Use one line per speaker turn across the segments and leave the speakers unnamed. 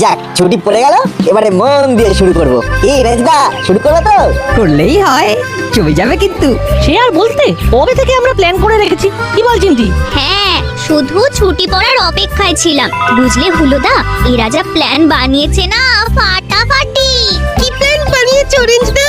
যাক ছুটি পড়ে গেল, এবারে মন দিয়ে শুরু করব। এই রেজদা শুরু করবে তো?
করলেই হয়, চলে যাবে কিন্তু।
সে আর বলতে, কবে থেকে আমরা প্ল্যান করে রেখেছি, কি বল চিমটি?
হ্যাঁ, শুধু ছুটি পড়ার অপেক্ষায় ছিলাম। বুঝলে হুলোদা, এরা যা প্ল্যান বানিয়েছে না, ফাটাফাটি। কি প্ল্যান বানিয়েছো রেঞ্জদা?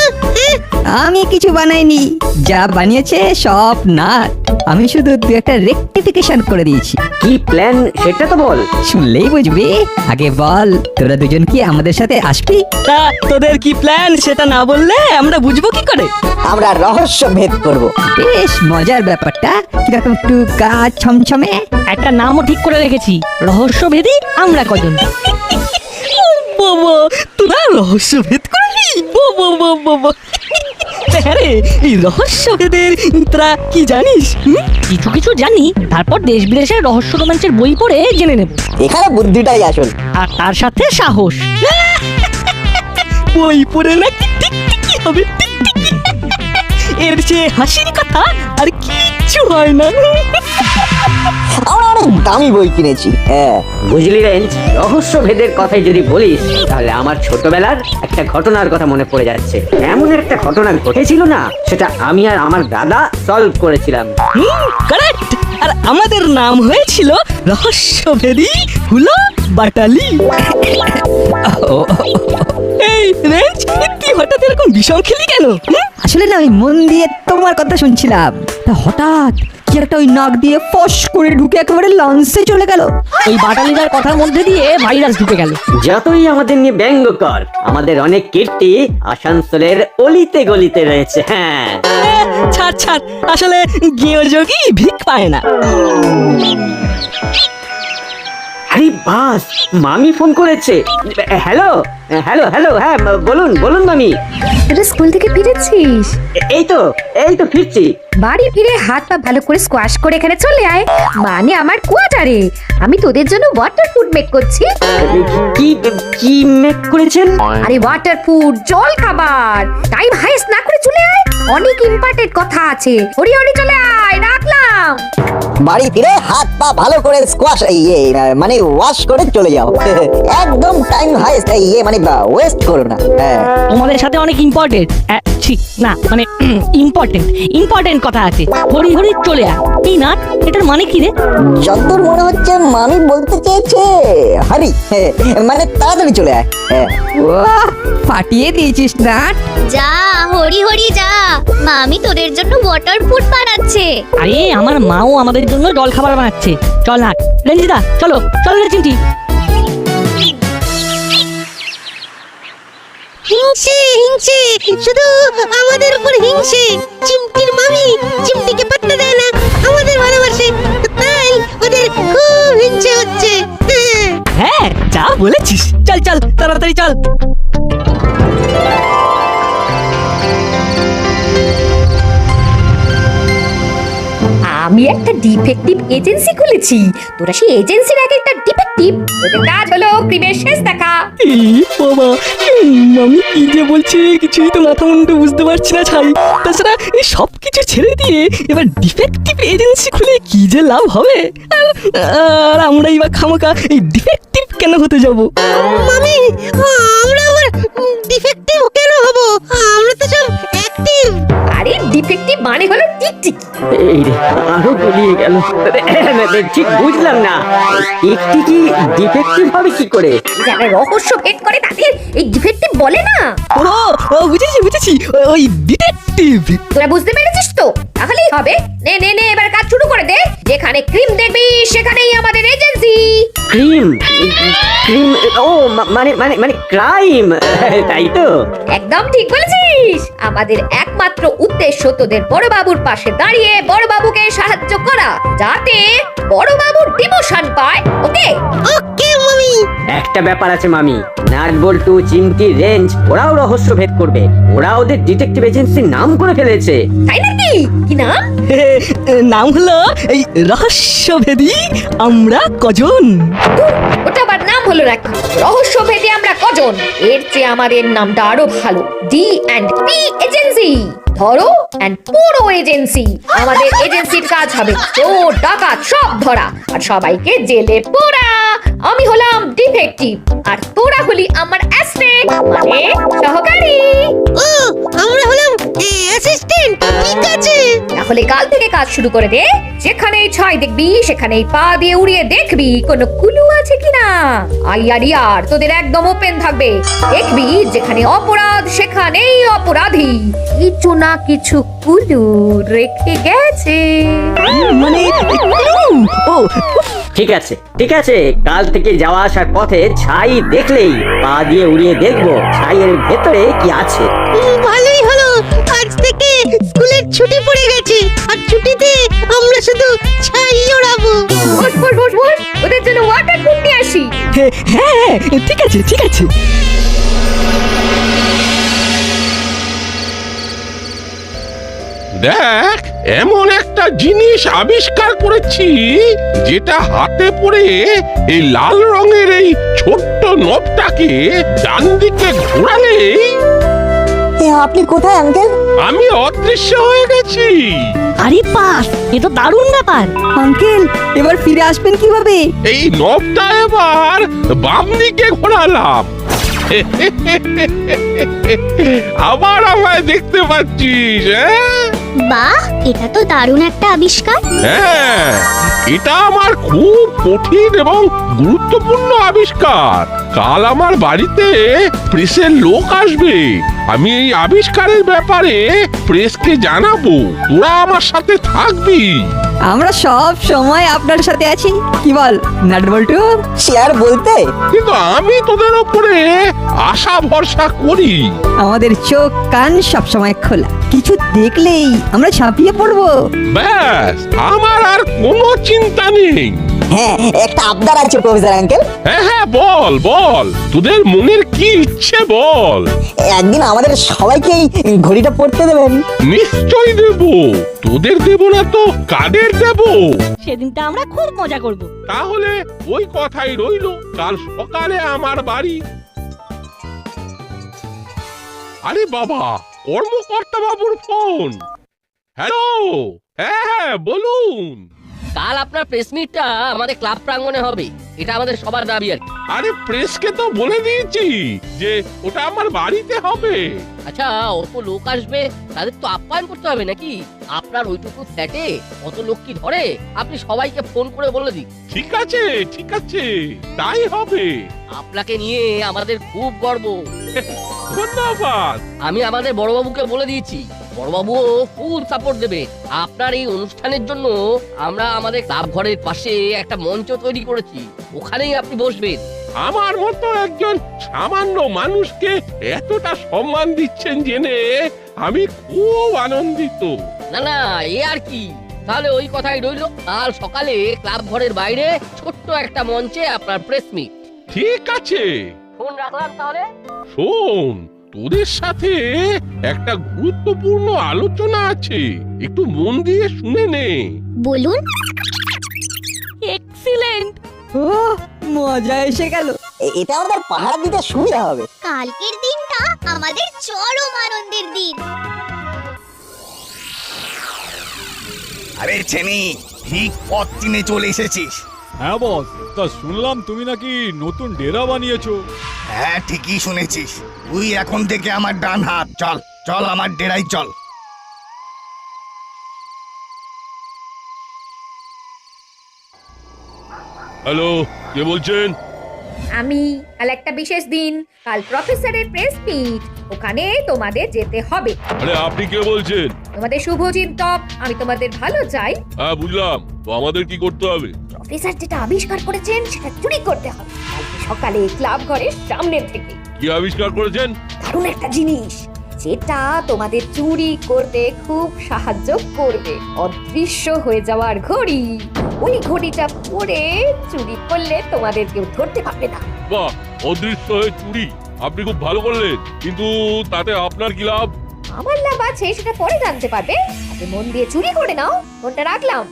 আমি কিছু বানাইনি, যা বানিয়েছে সব নাট। আমি শুধু দু একটা রেকটিফিকেশন করে দিয়েছি।
কি প্ল্যান সেটা তো বল।
শুনলেই বুঝবি। আগে বল, তোরা দুজন কি আমাদের সাথে আসবি?
তা তোদের কি প্ল্যান সেটা না বললে আমরা বুঝবো কি করে?
আমরা রহস্য ভেদ করব।
বেশ মজার ব্যাপারটা, কিরকম একটু গা ছমছমে।
একটা নামও ঠিক করে রেখেছি, রহস্যভেদী আমরা কজন। বাবা, তোরা রহস্যভেদ করবি? বাবা বাবা বাবা। হ্যাঁ রে, এই রহস্যভেদের তোরা কি জানিস? কিছু কিছু জানি, তারপর দেশ বিদেশের রহস্য রোমাঞ্চের বই পড়ে জেনে নেব।
এখানে বুদ্ধিটাই আসল।
আর তার সাথে সাহস। বই পড়ে নাকি টিকটিকি হবে, টিকটিকি। এর চেয়ে হাসির কথা আর কিচ্ছু হয় না।
আমরা অনেক দামি বই কিনেছি। হ্যাঁ
বুঝলি রেঞ্জ, রহস্য ভেদের কথাই যদি বলিস তাহলে আমার ছোটবেলার একটা ঘটনার কথা মনে পড়ে যাচ্ছে। এমন একটা ঘটনা ঘটেছিল না, সেটা আমি আর আমার দাদা সলভ করেছিলাম।
কারেক্ট। আর আমাদের নাম হয়েছিল রহস্যভেদী হুলো বাটালি। এই রেঞ্জ, তুই হঠাৎ এরকম বিষম খেলি কেন?
আসলে না, আমি মন দিয়ে তোমার কথা শুনছিলাম, তা হঠাৎ কি একটা ওই নাক দিয়ে ফস করে ঢুকে একেবারে লঞ্চে চলে গেল।
ওই বাটালিদার কথার মধ্যে দিয়ে ভাইরাস ঢুকে গেল।
যতই আমাদের নিয়ে ব্যঙ্গ কর, আমাদের অনেক কীর্তি আসানসোলের অলিতে গলিতে রয়েছে। হ্যাঁ
ছাড় ছাড়, আসলে গেঁয়োযোগী ভিক পায় না।
আরে বাস, মামি ফোন করেছে। হ্যালো হ্যালো হ্যালো, হ্যাঁ বলুন বলুন মামি।
তোরা স্কুল থেকে ফিরেছিস?
এই তো ফিরছি।
বাড়ি ফিরে হাত পা ভালো করে স্কোয়াশ করে এখানে চলে আয়, মানে আমার কোয়ার্টারে। আমি তোদের জন্য ওয়াটার ফুড মেক করছি।
কি কি মেক করেছেন?
আরে ওয়াটার ফুড, জল খাবার। টাইম হাইস্ট না করে চলে আয়, অনেক ইম্পর্টেন্ট কথা আছে। হরি হরি চলে আয়, রাখলাম।
বাড়ি ফিরে হাত পা ভালো করে স্কোয়াশ মানে ওয়াশ করে চলে যাও। একদম টাইম হাইস্ট মানে ওয়েস্ট করো না। হ্যাঁ
তোমাদের সাথে অনেক ইম্পর্টেন্ট, না মানে ইম্পর্টেন্ট কথা আছে। হরি হরি চলে আয়। এই না, এটার মানে কি রে?
যতদূর মনে হচ্ছে মামি বলতে চেয়েছে হারি, মানে তাড়াতাড়ি চলে আয়। হ্যাঁ
ওহ, ফাটিয়ে দিয়েছিস না।
যা হরি হরি যা, মামি তোদের জন্য ওয়াটার ফুড বানাচ্ছে।
আরে আমার মাও আমাদের জন্য জল খাবার বানাচ্ছে। চল না রেঞ্জিদা, চলো চল রে চিমটি।
হিংসে হিংসে, শুধু আমাদের উপর হিংসে। চিমটির মামি চিমটিকে পাত্তা দেয় না, আমাদের ভালোবাসে, তাই ওদের খুব হিংসে হচ্ছে।
হ্যাঁ যা বলেছিস, চল চল তাড়াতাড়ি চল।
আমি একটা ডিফেক্টিভ এজেন্সি খুলেছি। তোরা সেই এজেন্সির এক একটা ডিফেক্টিভ। তোদের কাজ হলো ক্রিমের শেষ দেখা।
এই বাবা, মামি কি যে বলছে কিছুই তো মাথা মুন্ডু বুঝতে পারছি না ছাই। তাছাড়া এই সব কিছু ছেড়ে দিয়ে এবার ডিফেক্টিভ এজেন্সি খুলে কি যে লাভ হবে? আর আমরাই বা খামোকা এই ডিফেক্টিভ কেন হতে যাব?
মামি, আমরা আবার ডিফেক্টিভ কেন হব? আমরা তো সব অ্যাক্টিভ।
আরে ডিফেক্টিভ মানে হলো টিকটিকি।
এই রে, আরো গলিয়ে গেল। ঠিক বুঝলাম না, একটি কি ডিফেক্টিভ হবে কি করে?
যারা রহস্য ভেদ করে তাদের এই ডিফেক্টিভ বলে না।
ও বুঝেছি, ওই ডিটেকটিভ।
তোরা বুঝতে পেরেছিস তো? তাহলেই হবে। নে নে নে, এবার কাজ শুরু করে দে। যেখানে ক্রিম দেখবি সেখানেই আমাদের এজেন্সি।
ক্রিম ক্রিম, ও মানে ক্রাইম, তাই তো?
একদম ঠিক বলেছিস। আমাদের একমাত্র উদ্দেশ্য তোদের বড়বাবুর পাশে দাঁড়িয়ে বড়বাবুকে সাহায্য করা, যাতে বড়বাবু ডিমোশন পায়। ওকে
ওকে মামি।
একটা ব্যাপার আছে মামি, নাট বল্টু চিমটি রেঞ্জ ওরাও রহস্য ভেদ করবে। ওরা ওদের ডিটেকটিভ এজেন্সির নাম করে ফেলেছে।
তাই নাকি? কি নাম?
নাম হলো এই রহস্যভেদী আমরা কজন।
ওটা আবার নাম হলো নাকি? রহস্য ভেদে আমরা কজন। এর চেয়ে আমাদের নামটা আরো ভালো, D&P এজেন্সি। ধরো এন্ড পুরো এজেন্সি। আমাদের এজেন্সির কাজ হবে চোর ডাকাত সব ধরা আর সবাইকে জেলে পোড়া। আমি হলাম ডিফেক্টিভ আর তোরা হলি আমার অ্যাসিস্ট্যান্ট মানে সহকারী।
ও আমরা হলাম অ্যাসিস্ট্যান্ট, ঠিক আছে।
তাহলে কাল থেকে কাজ শুরু করে দে। যেখানেই ছাই দেখবি সেখানেই পা দিয়ে উড়িয়ে দেখবি কোনো কুলু আছে কিনা। আইয়ার তোদের একদম ওপেন থাকবে। দেখবি যেখানে অপরাধ সেখানেই অপরাধী কিছু না কিছু কুলু রেখে গেছে।
মানে ও
ঠিক আছে ঠিক আছে, কাল থেকে যাওয়া আসার পথে ছাই দেখলেই পা দিয়ে উড়িয়ে দেখবো ছাইয়ের ভেতরে কি আছে।
ভালোই হলো, আজ থেকে স্কুলের ছুটি পড়ে গেছে আর ছুটিতে আমরা শুধু ছাই ওড়াবো।
বস বস বস বস, ওদের জন্য ওয়াটার প্রুফ নিয়ে আসি।
হ্যাঁ ঠিক আছে ঠিক আছে।
দেখ, এমন একটা জিনিস আবিষ্কার করেছি যেটা হাতে পড়ে এই লাল রঙের এই ছোট্ট নবটাকে ডান দিকে ঘোরালেই
আপনি কোথায় আঙ্কেল?
আমি অদৃশ্য হয়ে গেছি।
আরে পাস, এ তো দারুণ ব্যাপার।
আঙ্কেল এবার ফিরে আসবেন কিভাবে?
এই নবটা এবার বাম দিকে ঘোরালাম। আবার আমায় দেখতে পাচ্ছিস?
বাহ, এটা তো দারুণ একটা আবিষ্কার।
হ্যাঁ, এটা আমার খুব কঠিন এবং গুরুত্বপূর্ণ আবিষ্কার। কাল আমার বাড়িতে প্রেসের লোক আসবে। আমি এই আবিষ্কারের ব্যাপারে প্রেসকে জানাবো। তোরা আমার সাথে থাকবি।
আমরা সব সময় আপনার সাথে আছি, কি বল নাটবল্টু?
শেয়ার বলতে
কিন্তু আমি তোদের ওপরে আশা ভরসা করি।
আমাদের চোখ কান সব সময় খোলা, কিছু দেখলেই আমরা ঝাঁপিয়ে পড়বো।
ব্যাস, আমার আর কোনো চিন্তা নেই।
হ্যাঁ, একটা আবদার আছে প্রফেসর আঙ্কেল।
হ্যাঁ হ্যাঁ, বল বল, তোদের মনের কি ইচ্ছে বল।
একদিন আমাদের সবাইকে এই ঘড়িটা পড়তে দেবেন।
নিশ্চয়ই দেব। তোদের দেব না তো কাদের দেব?
সেদিনটা আমরা খুব মজা করব।
তাহলে ওই কথাই রইলো, কাল সকালে আমার বাড়ি। আরে বাবা, কর্মকর্তা বাবুর ফোন। হ্যালো, হ্যাঁ বলুন।
কাল আপনার প্রেস মিটটা আমাদের ক্লাব প্রাঙ্গণে হবে, এটা আমাদের সবার দাবি আর কি।
আরে প্রেসকে তো বলে দিয়েছি যে ওটা আমার বাড়িতে হবে।
আচ্ছা, অত লোক আসবে, তাদের তো আপ্যায়ন করতে হবে নাকি? আপনার ওইটুকু ফ্ল্যাটে অত লোক কি ধরে? আপনি সবাইকে ফোন করে বলে দিন।
ঠিক আছে ঠিক আছে, তাই হবে।
আপনাকে নিয়ে আমাদের খুব গর্ব।
ধন্যবাদ।
আমি আমাদের বড়বাবুকে বলে দিয়েছি, বড়বাবুও ফুল সাপোর্ট দেবে। আপনার এই অনুষ্ঠানের জন্য আমরা আমাদের ক্লাব ঘরের পাশে একটা মঞ্চ তৈরি করেছি, ওখানেই আপনি বসবেন।
আমার মতো একজন সামান্য মানুষকে এতটা সম্মান দিচ্ছেন জেনে আমি খুব আনন্দিত।
না না, এ আর কি। তাহলে ওই কথাই রইলো, কাল সকালে ক্লাব ঘরের বাইরে ছোট্ট একটা মঞ্চে আপনার প্রেস মিট।
ঠিক আছে,
ফোন রাখলাম তাহলে।
শোন, তোদের সাথে একটা গুরুত্বপূর্ণ আলোচনা আছে, একটু মন দিয়ে শুনে নে।
বলুন।
এক্সিলেন্ট।
ও মজা এসে গেল।
এটা আমাদের পাহাড় দিতে সুবিধা হবে।
কালকের দিনটা আমাদের চরম আনন্দের দিন।
আরে ছেনি, ঠিক পথ চিনে চলে এসেছিস।
হ্যাঁ বস, তা শুনলাম তুমি নাকি নতুন ডেরা বানিয়েছো।
হ্যাঁ ঠিকই শুনেছিস। তুই এখন থেকে আমার ডান হাত। চল চল, আমার ডেরাই চল।
হ্যালো, কে বলছেন?
আমি কাল একটা বিশেষ দিন, কাল প্রফেসরের প্রেস মিট, ওখানে তোমাদের যেতে হবে।
আরে আপনি কে বলছেন?
তোমাদের শুভচিন্তক, আমি তোমাদের ভালো চাই।
হ্যাঁ বুঝলাম, তো আমাদের কি করতে হবে?
প্রফেসর যেটা আবিষ্কার করেছেন সেটা চুরি করতে হবে কালকে সকালে ক্লাব ঘরের সামনে থেকে।
কি আবিষ্কার করেছেন?
দারুণ একটা জিনিস যেটা তোমাদের চুরি করতে খুব সাহায্য করবে। অদৃশ্য হয়ে যাওয়ার ঘড়ি। ওই ঘড়িটা পরে চুরি করলে তোমাদের কেউ ধরতে পারবে না।
বাহ, অদৃশ্য হয়ে চুরি, আপনি খুব ভালো করলেন, কিন্তু তাতে আপনার কি লাভ?
আমার লাভ আছে, সেটা পরে জানতে পারবে। আগে মন দিয়ে চুরি করে নাও। ফোনটা রাখলাম।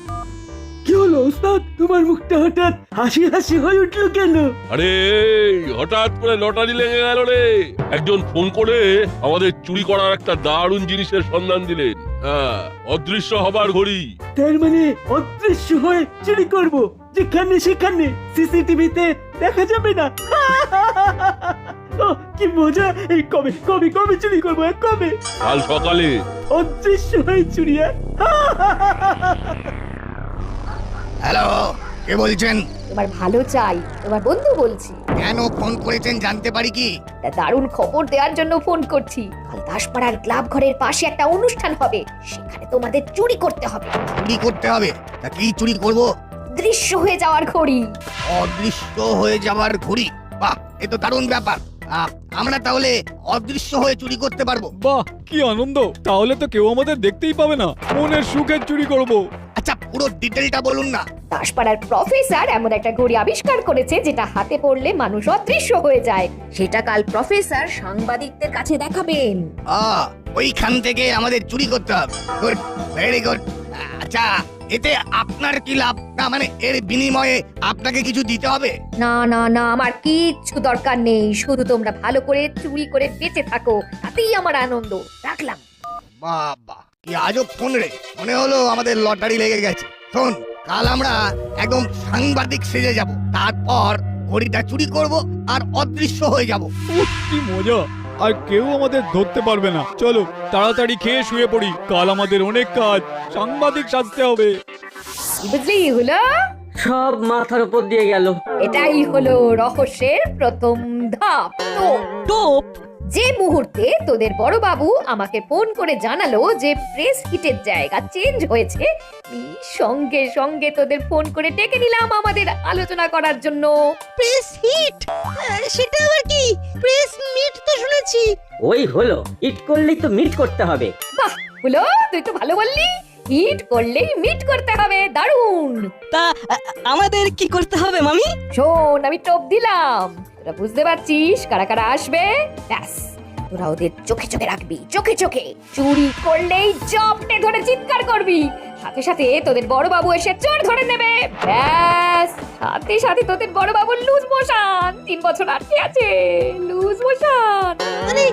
কি হলো ওস্তাদ, তোমার মুখটা হঠাৎ হাসি হাসি হয়ে উঠলো কেন?
আরে হঠাৎ করে লটারি লেগে গেল রে। একজন ফোন করে আমাদের চুরি করার একটা দারুণ জিনিসের সন্ধান দিলেন। অদৃশ্য হবার ঘড়ি।
তার মানে অদৃশ্য হয়ে চুরি করব, যেখানে সেখানে সিসিটিভিতে দেখা যাবে না। ও কি মজা! এই কবে কবে কবে চুরি করবো, কবে?
কাল সকালে।
অদৃশ্য হয়ে চুরি।
হ্যালো, কে বলছেন?
তোমার ভালো চাই, তোমার বন্ধু বলছি।
কেন ফোন করেছেন জানতে পারি কি?
একটা দারুণ খবর দেওয়ার জন্য ফোন করছি। কাল দাসপাড়ার ক্লাব ঘরের পাশে একটা অনুষ্ঠান হবে, সেখানে তোমাদের চুরি করতে হবে।
চুরি করতে হবে? তা কি চুরি করব?
দৃশ্য হয়ে যাওয়ার ঘড়ি।
অদৃশ্য হয়ে যাওয়ার ঘড়ি? বাহ, এ তো দারুণ ব্যাপার। আমরা তাহলে অদৃশ্য হয়ে চুরি করতে পারবো।
বাহ, কি আনন্দ! তাহলে তো কেউ আমাদের দেখতেই পাবে না, মনের সুখে চুরি করব।
আচ্ছা, পুরো ডিটেলটা বলুন না।
দাসপাড়ার প্রফেসর এমন একটা ঘড়ি আবিষ্কার করেছে যেটা হাতে পড়লে মানুষ অদৃশ্য হয়ে যায়। সেটা কাল প্রফেসর সাংবাদিকদের কাছে দেখাবেন।
ওইখান থেকে আমাদের চুরি করতে হবে। Good, very good. আচ্ছা, এতে আপনার কি লাভ? না মানে এর বিনিময়ে আপনাকে কিছু দিতে হবে?
না না না, আমার কিচ্ছু দরকার নেই, শুধু তোমরা ভালো করে চুরি করে বেঁচে থাকো, তাতেই আমার আনন্দ। রাখলাম।
বাবা, কি আজব ফোন রে! মনে হলো আমাদের লটারি লেগে গেছে। শোন, কাল আমরা একদম সাংবাদিক সেজে যাব, তারপর ঘড়িটা চুরি করব আর অদৃশ্য হয়ে যাব।
কি মজা! আর কেউ আমাদের ধরতে পারবে না। চলো তাড়াতাড়ি খেয়ে শুয়ে পড়ি, কাল আমাদের অনেক কাজ, সাংবাদিক সাজতে হবে।
বুঝলি হলো?
সব মাথার উপর দিয়ে গেল।
এটাই হলো রহস্যের প্রথম ধাপ।
টোপ।
যে মুহূর্তে তোদের বড় বাবু আমাকে ফোন করে জানালো যে প্রেস হিটের জায়গা চেঞ্জ হয়েছে, আমি সঙ্গে সঙ্গে তোদের ফোন করে ডেকে নিলাম আমাদের আলোচনা করার জন্য।
Press hit? সেটা আবার কি? প্রেস মিট তো শুনেছি।
ওই হলো, ইট করলেই তো মিট করতে হবে।
বাহ হলো, তুই তো ভালো বললি। হিট করলেই মিট করতে হবে, দারুণ।
তা আমাদের কি করতে হবে মামি?
শোন, আমি টোপ দিলাম, তোরা বুঝতে পারছিস কারা কারা আসবে? ব্যাস, তোরা ওদের চোখে চোখে রাখবি, চোখে চোখে। চুরি করলেই জপটে ধরে চিৎকার করবি, সাথে সাথে তোদের বড় বাবু এসে চোর ধরে নেবে। ব্যাস, সাথে সাথে তোদের বড় বাবু লুজ মোশন, 3 বছর আটকে আছে, লুজ মোশন।
মানে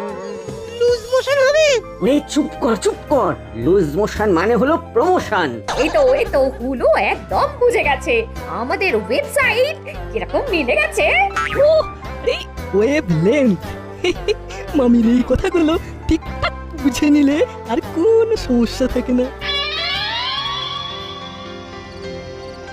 লুজ মোশন হবে?
ওই চুপ কর, চুপ কর। লুজ মোশন মানে হলো প্রমোশন।
এই তো হুলো একদম বুঝে গেছে। আমাদের ওয়েবসাইট কিরকম মিলে গেছে।
Web length. মামির এই কথাগুলো ঠিকঠাক বুঝে নিলে আর কোনো সমস্যা থাকে না।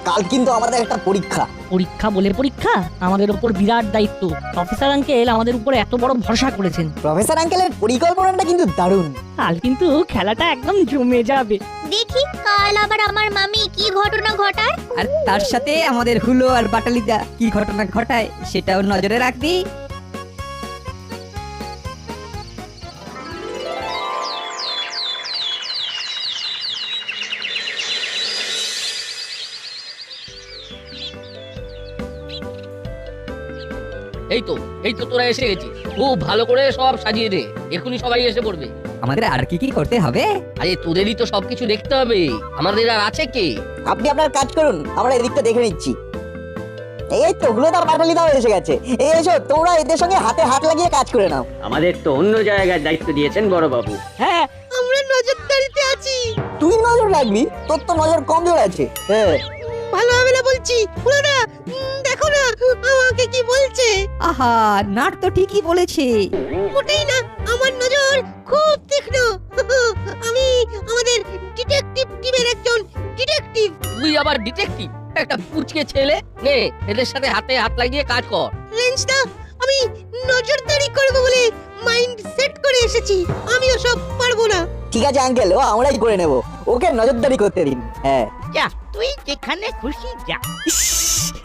কাল কিন্তু আমাদের একটা পরীক্ষা।
পরীক্ষা বলে পরীক্ষা, আমাদের উপর বিরাট দায়িত্ব। প্রফেসর আঙ্কেল আমাদের উপর এত বড় ভরসা করেছেন।
প্রফেসর আঙ্কেলের পরিকল্পনাটা কিন্তু দারুণ।
কাল কিন্তু খেলাটা একদম জমে যাবে।
দেখি কাল আবার আমার মামি কি ঘটনা ঘটায়।
আর তার সাথে আমাদের হুলো আর বাটালিদা কি ঘটনা ঘটায় সেটাও নজরে রাখবি।
এই তো তোরা এসে গেছিস। খুব ভালো করে সব সাজিয়ে দে, এখনই সবাই এসে পড়বে।
আমাদের আর কি কি করতে হবে?
আরে তোদেরই তো সবকিছু দেখতে হবে, আমাদের আর আছে কে?
আপনি আপনার কাজ করুন, আমরা এদিকটা দেখে নিচ্ছি। এই তো হুলোদা বাটালিদাও এসে গেছে। এই এসো, তোমরা এদের সঙ্গে হাতে হাত লাগিয়ে কাজ করে নাও।
আমাদের তো অন্য জায়গায় দায়িত্ব দিয়েছেন বড় বাবু।
হ্যাঁ,
আমরা নজরদারিতে আছি।
তুই নজর রাখবি, তোর তো নজর কমজোর আছে। হ্যাঁ,
ভালো হবে না বলছি। পুরোটা দেখো না আমাকে কি বলছে।
আহা, নাট তো ঠিকই বলেছে।
মোটেই না, আমার নজর খুব তীক্ষ্ণ। আমি আমাদের ডিটেকটিভ টিমের একজন ডিটেকটিভ।
তুই আবার ডিটেকটিভ? একটা পুচকে ছেলে। নে, এদের সাথে হাতে হাত লাগিয়ে কাজ কর।
রেঞ্জদা, আমি নজরদারি করব বলে মাইন্ড সেট করে এসেছি। আমি ওসব পারবো না।
ঠিক আছে আঙ্কেল, ও আমরাই করে নেব, ওকে নজরদারি করতে দিন। হ্যাঁ,
যা, তুই যেখানে খুশি যা।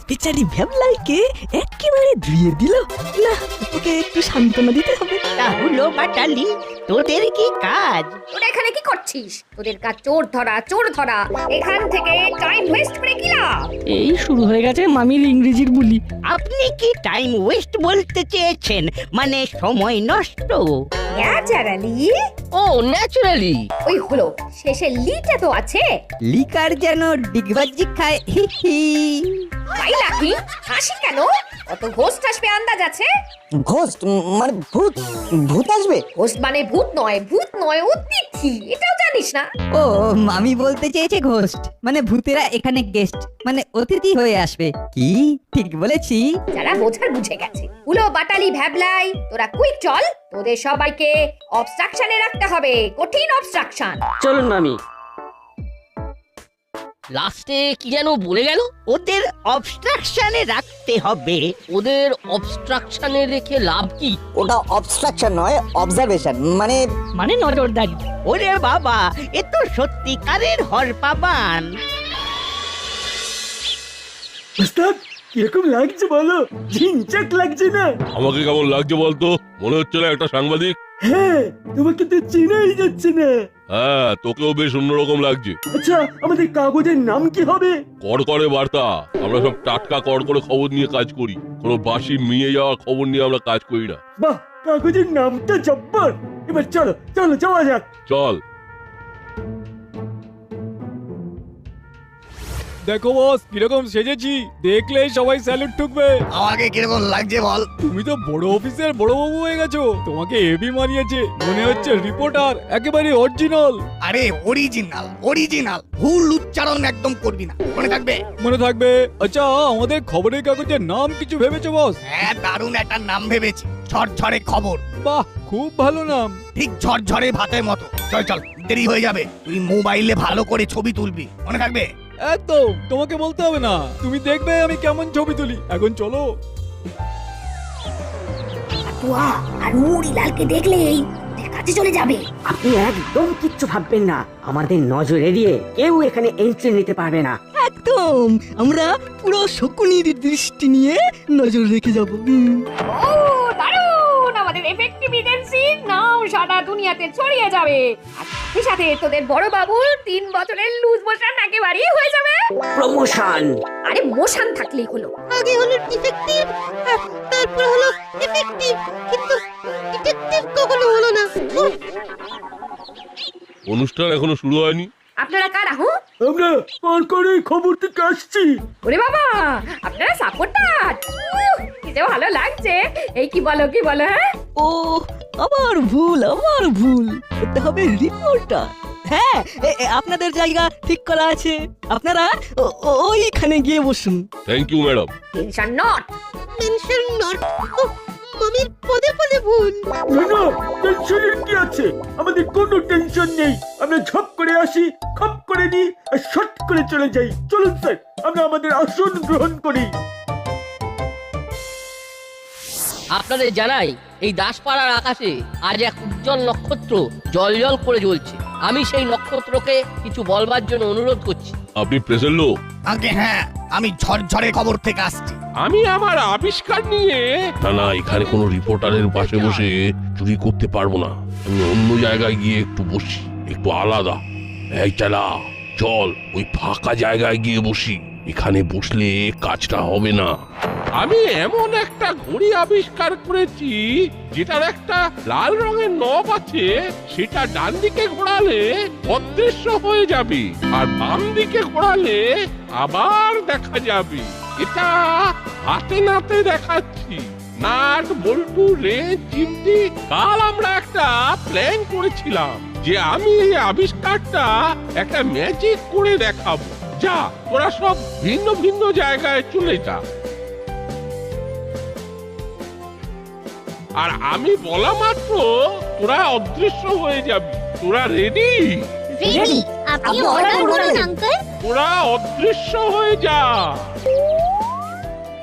বেচারি ভ্যাবলাইকে একেবারে ধুয়ে দিল। না, ওকে একটু সান্ত্বনা দিতে হবে।
তাহলে বাটালি, তোদের কি কাজ?
তোরা এখানে কি করছিস? তোদের কাজ চোর ধরা, চোর ধরা। এখান থেকে টাইম ওয়েস্ট করে কি লাভ?
এই শুরু হয়ে গেছে মামির ইংরেজির বুলি।
আপনি কি টাইম ওয়েস্ট বলতে চেয়েছেন? মানে সময় নষ্ট?
ন্যাচারালি।
ও ন্যাচারালি।
ওই হলো, শেষে লিটা তো আছে।
লিকার যেন ডিগবাজি খায়। হি হি।
তাই নাকি? হাসি কেন? কত ঘোস্ট আসবে আন্দাজ আছে?
ঘোস্ট মানে ভূত ভূত আসবে?
হোস্ট মানে ভূত নয় অতিথি, এটাও জানিস না?
ও আমি বলতে চেয়েছে ঘোস্ট মানে ভূতেরা এখানে গেস্ট মানে অতিথি হয়ে আসবে। কি ঠিক বলেছি?
যারা বোঝার বুঝে গেছে। উলো বাটালি ভ্যাবলাই, তোরা কুইক চল, তোদের সবাইকে অবস্ট্রাকশনে রাখতে হবে, কঠিন অবস্ট্রাকশন।
চলুন মামি।
লাস্টে কি যেন বলে গেল?
ওদের অবস্ট্রাকশনে রাখতে হবে।
ওদের অবস্ট্রাকশনে রেখে লাভ কি?
ওটা অবস্ট্রাকশন নয়, অবজারভেশন মানে
মানে নজরদারি। ওরে বাবা, এ তো সত্যিকারের হরপাবান।
ওস্তাদ কিরকম লাগছে বলো? ঝিনচাক লাগছে না?
আমাকে কেমন লাগছে বলতো? মনে হচ্ছে না একটা সাংবাদিক?
হ্যাঁ, তোমাকে তো চেনাই যাচ্ছে না।
হ্যাঁ, তোকেও বেশ অন্যরকম লাগছে।
আচ্ছা, আমাদের কাগজের নাম কি হবে?
কড়কড়ে বার্তা। আমরা সব টাটকা কড়কড়ে খবর নিয়ে কাজ করি, কোনো বাসি মিয়ে যাওয়ার খবর নিয়ে আমরা কাজ করি না।
বাহ, কাগজের নামটা জব্বর। এবার চলো চলো যাওয়া যাক।
চল।
দেখো বস কিরকম সেজেছি, দেখলেই সবাই স্যালুট ঠুকবে।
আমাকে কিরকম লাগছে বল?
তুমি তো বড় অফিসের বড় বাবু হয়ে গেছো, তোমাকে হেভি মানিয়েছে। মনে হচ্ছে রিপোর্টার, একেবারে অরিজিনাল।
আরে অরিজিনাল, ভুল উচ্চারণ একদম করবি না, মনে থাকবে?
মনে থাকবে। আচ্ছা, আমাদের খবরের কাগজের নাম কিছু ভেবেছো বস?
হ্যাঁ, দারুণ একটা নাম ভেবেছি, ঝরঝরে খবর।
বাহ, খুব ভালো নাম।
ঠিক ঝরঝরে ভাতের মতো। চল চল, দেরি হয়ে যাবে। তুই মোবাইলে ভালো করে ছবি তুলবি, মনে থাকবে?
একদম, তোমাকে বলতে হবে না, তুমি দেখবে আমি কেমন ছবি তুলি। এখন চলো।
আর মুড়িলালকে দেখলেই ওদের কাছে চলে যাবে।
আপনি একদম কিচ্ছু ভাববেন না, আমাদের নজর এড়িয়ে কেউ এখানে এন্ট্রি নিতে পারবে না।
একদম, আমরা পুরো শকুনির দৃষ্টি নিয়ে নজর রেখে যাব।
ও দারুণ, আমাদের এফেক্টিভ এজেন্সি নাম সারা দুনিয়াতে ছড়িয়ে যাবে। আর সাথে সাথে তোদের বড় বাবুর 3 বছরের লুজ মোশন একেবারে হয়ে যাবে।
প্রমোশন।
আরে মোশন থাকলেই হলো।
আগে হলো ডিটেকটিভ, তারপর হলো এফেক্টিভ, কিন্তু ডিটেকটিভ কখনো হলো না।
অনুষ্ঠান এখনো শুরু হয়নি।
আপনারা কারা? হুঁ,
আমরা কড়কড়ে খবর থেকে আসছি।
ওরে বাবা, আপনারা সাপোর্টার। কি যে ভালো লাগছে। এই কি বলো হ্যাঁ?
ও আমার ভুল। এটা হবে রিপোর্টার। হ্যাঁ, আপনাদের জায়গা ঠিক করা আছে, আপনারা ওইখানে গিয়ে বসুন।
Thank you madam.
Tension not.
Mention not. মামির পদে পদে ভুল।
না না, টেনশনের কি আছে? আমাদের কোনো টেনশন নেই। আমরা ঝপ করে আসি, খপ করে নিই আর শট করে চলে যাই। চলুন স্যার, আমরা আমাদের আসন গ্রহণ করি।
আপনাদের জানাই, এই দাসপাড়ার আকাশে আজ এক উজ্জ্বল নক্ষত্র জল করে জ্বলছে। আমি সেই নক্ষত্রকে কিছু বলবার জন্য অনুরোধ করছি।
আপনি প্রেসের লোক?
আগে হ্যাঁ, আমি ঝরঝরে খবর থেকে আসছি।
আমি আমার আবিষ্কার নিয়ে না, এখানে কোনো রিপোর্টারের পাশে বসে চুরি করতে পারবো না। আমি অন্য জায়গায় গিয়ে একটু বসি, একটু আলাদা। এই চালা, চল ওই ফাঁকা জায়গায় গিয়ে বসি। এখানে বসলে কাজটা হবে না। আমি এমন একটা ঘড়ি আবিষ্কার করেছি যেটার একটা লাল রঙের নব আছে। সেটা ডান দিকে ঘোরালে অদৃশ্য হয়ে যাবে, আর বাম দিকে ঘোরালে আবার দেখা যাবে। এটা হাতে নাতে দেখাচ্ছি। নাট বল্টু রে চিমটি, কাল আমরা একটা প্ল্যান করেছিলাম যে আমি এই আবিষ্কারটা একটা ম্যাজিক করে দেখাবো। যা, তোরা সব ভিন্ন ভিন্ন জায়গায় চলে যা, আর আমি বলা মাত্র তোরা অদৃশ্য হয়ে যাবি। তোরা রেডি?
রেডি। আপনি অর্ডার করুন আঙ্কেল।
তোরা অদৃশ্য হয়ে যা।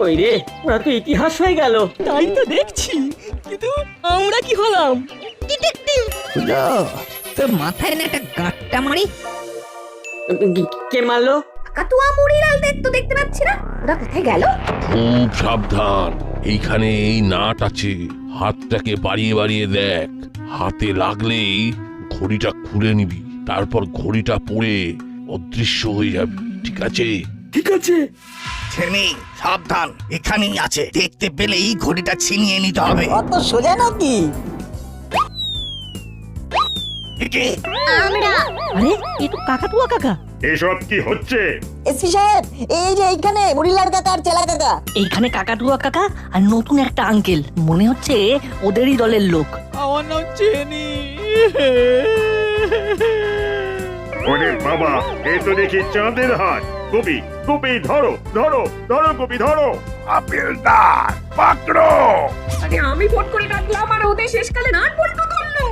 ওই রে, ওরা তো ইতিহাস হয়ে গেল।
তাই তো দেখছি, কিন্তু আমরা কি হলাম?
ডিটেকটিভ।
তোর মাথায় না একটা গাঁটটা মারি।
কে মারলো?
কাতুয়া মুড়িলাল তো দেখতে পাচ্ছি না, ওরা কোথায় গেল?
খুব সাবধান, এইখানে এই নাট আছে। হাতটাকে বাড়িয়ে বাড়িয়ে দেখ, হাতে লাগলেই ঘড়িটা খুলে নিবি। তারপর ঘড়িটা পড়ে অদৃশ্য হয়ে যাবে, ঠিক আছে?
ঠিক আছে।
ছেনি সাবধান, এখানেই আছে। দেখতে পেলেই ঘড়িটা ছিনিয়ে নিতে হবে।
অত সোজা নাকি?
কে?
আমরা।
আরে, এ তো কাকাতুয়া কাকা।
এসব কি হচ্ছে?
এসপি সাহেব, এই যে এইখানে মুড়িলাল কাকা আর চেলা কাকা।
এইখানে কাকাটুয়া কাকা আর নতুন একটা আঙ্কেল, মনে হচ্ছে ওদেরই দলের লোক।
আমার নাম চেনি।
ওরে বাবা, এ তো দেখি চাঁদের হাট। গোপী, গোপী ধরো ধরো ধরো, গোপী ধরো। হাবিলদার পাকড়ো।
আরে আমি ফোন করে ডাকলাম আর ওদের শেষকালে নাট বল্টু ধরলো।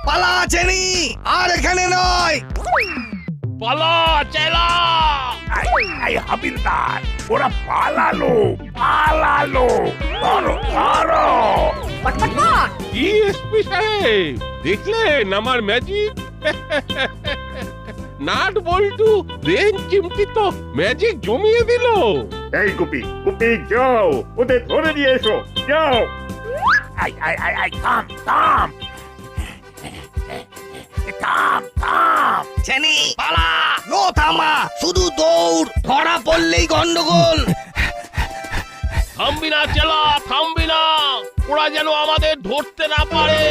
পালা চেনি, আর এখানে নয়।
পালা চেলা।
এই হাবিলদার, ওরা পালালো পালালো। ধরো ধরো।
পট পট পট।
কি এসপি সাহেব, দেখলেন আমার ম্যাজিক? নাট বল্টু রেঞ্জ চিমটি তো ম্যাজিক জমিয়ে দিল।
এই গোপী, গোপী যাও, ওদের ধরে নিয়ে এসো, যাও। আই আই আই আই, থাম থাম থাম থাম।
চেনি পালা, নো থামা, শুধু দৌড়, ধরা পড়লেই গন্ডগোল।
থামবি না চেলা, থামবি না, ওরা যেন আমাদের ধরতে না পারে।